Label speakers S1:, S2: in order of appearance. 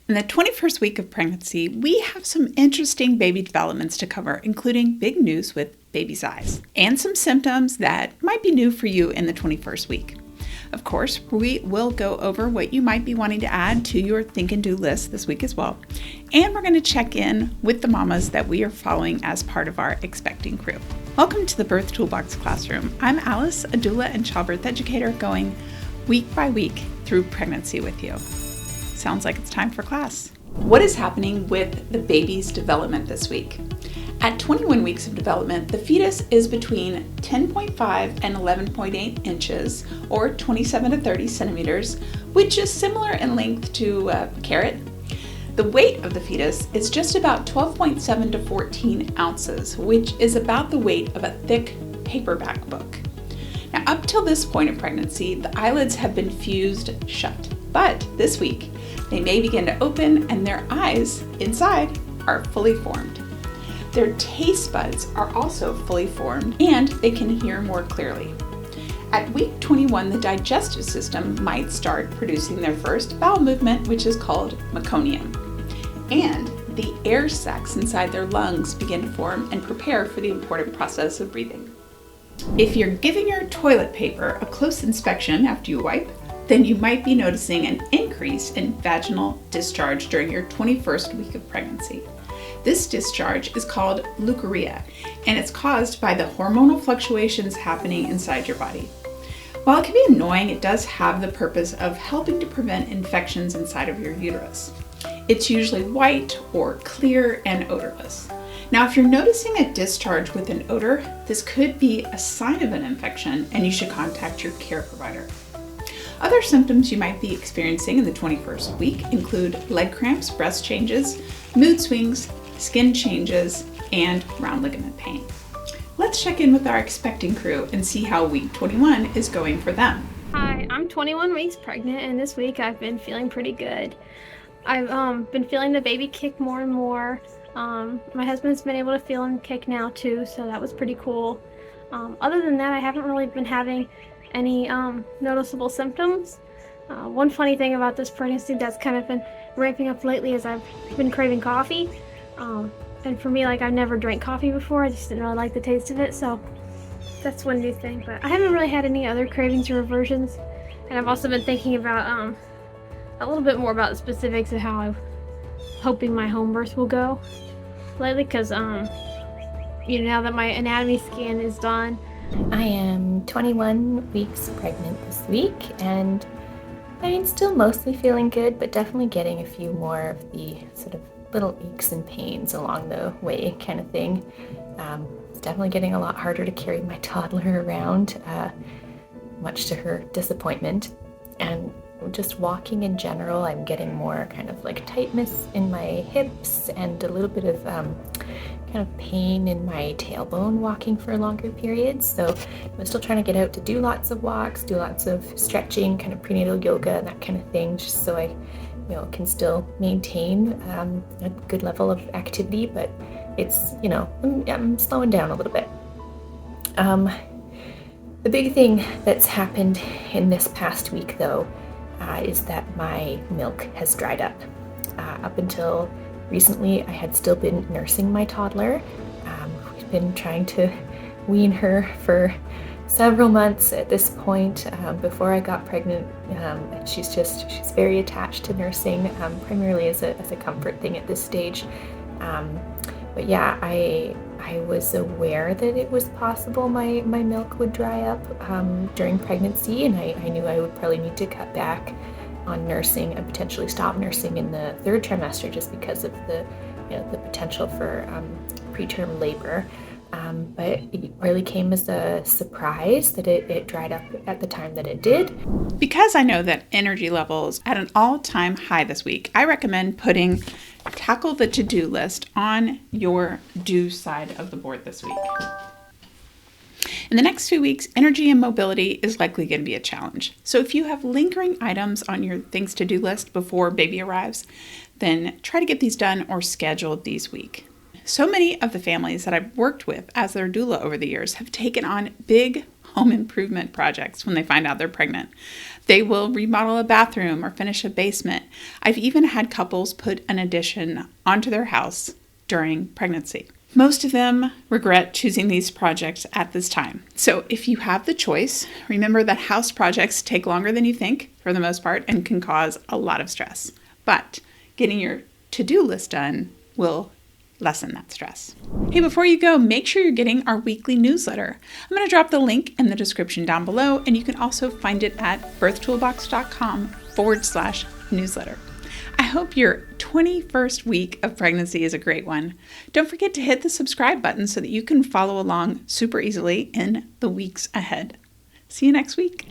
S1: In the 21st week of pregnancy, we have some interesting baby developments to cover, including big news with baby's eyes and some symptoms that might be new for you in the 21st week. Of course, we will go over what you might be wanting to add to your think and do list this week as well. And we're going to check in with the mamas that we are following as part of our expecting crew. Welcome to the Birth Toolbox Classroom. I'm Alice, a doula and childbirth educator, going week by week through pregnancy with you. Sounds like it's time for class. What is happening with the baby's development this week? At 21 weeks of development, the fetus is between 10.5 and 11.8 inches, or 27 to 30 centimeters, which is similar in length to a carrot. The weight of the fetus is just about 12.7 to 14 ounces, which is about the weight of a thick paperback book. Now, up till this point in pregnancy, the eyelids have been fused shut, but this week, they may begin to open and their eyes inside are fully formed. Their taste buds are also fully formed and they can hear more clearly. At week 21, the digestive system might start producing their first bowel movement, which is called meconium. And the air sacs inside their lungs begin to form and prepare for the important process of breathing. If you're giving your toilet paper a close inspection after you wipe, then you might be noticing an increase in vaginal discharge during your 21st week of pregnancy. This discharge is called leukorrhea, and it's caused by the hormonal fluctuations happening inside your body. While it can be annoying, it does have the purpose of helping to prevent infections inside of your uterus. It's usually white or clear and odorless. Now, if you're noticing a discharge with an odor, this could be a sign of an infection and you should contact your care provider. Other symptoms you might be experiencing in the 21st week include leg cramps, breast changes, mood swings, skin changes, and round ligament pain. Let's check in with our expecting crew and see how week 21 is going for them.
S2: Hi, I'm 21 weeks pregnant, and this week I've been feeling pretty good. I've been feeling the baby kick more and more. My husband's been able to feel him kick now too, so that was pretty cool. Other than that, I haven't really been having any noticeable symptoms. One funny thing about this pregnancy that's kind of been ramping up lately is I've been craving coffee. And for me, I've never drank coffee before. I just didn't really like the taste of it, so that's one new thing. But I haven't really had any other cravings or aversions. And I've also been thinking about a little bit more about the specifics of how I'm hoping my home birth will go lately, because now that my anatomy scan is done.
S3: I am 21 weeks pregnant this week, and still mostly feeling good, but definitely getting a few more of the sort of little aches and pains along the way kind of thing. It's definitely getting a lot harder to carry my toddler around, much to her disappointment. And just walking in general, I'm getting more kind of like tightness in my hips and a little bit of kind of pain in my tailbone walking for longer periods. So I'm still trying to get out to do lots of walks, do lots of stretching, kind of prenatal yoga and that kind of thing, just so I can still maintain a good level of activity, but it's, I'm slowing down a little bit. The big thing that's happened in this past week, though, is that my milk has dried up. Up until recently, I had still been nursing my toddler. We've been trying to wean her for several months at this point. Before I got pregnant, she's very attached to nursing, primarily as a comfort thing at this stage. But yeah, I was aware that it was possible my milk would dry up during pregnancy, and I knew I would probably need to cut back on nursing and potentially stop nursing in the third trimester just because of the potential for preterm labor. But it really came as a surprise that it dried up at the time that it did.
S1: Because I know that energy levels at an all-time high this week, I recommend putting tackle the to-do list on your do side of the board this week. In the next 2 weeks, energy and mobility is likely going to be a challenge. So if you have lingering items on your things to do list before baby arrives, then try to get these done or scheduled these week. So many of the families that I've worked with as their doula over the years have taken on big home improvement projects when they find out they're pregnant. They will remodel a bathroom or finish a basement. I've even had couples put an addition onto their house during pregnancy. Most of them regret choosing these projects at this time. So if you have the choice, remember that house projects take longer than you think for the most part and can cause a lot of stress. But getting your to-do list done will lessen that stress. Hey, before you go, make sure you're getting our weekly newsletter. I'm going to drop the link in the description down below, and you can also find it at birthtoolbox.com/newsletter. I hope your 21st week of pregnancy is a great one. Don't forget to hit the subscribe button so that you can follow along super easily in the weeks ahead. See you next week.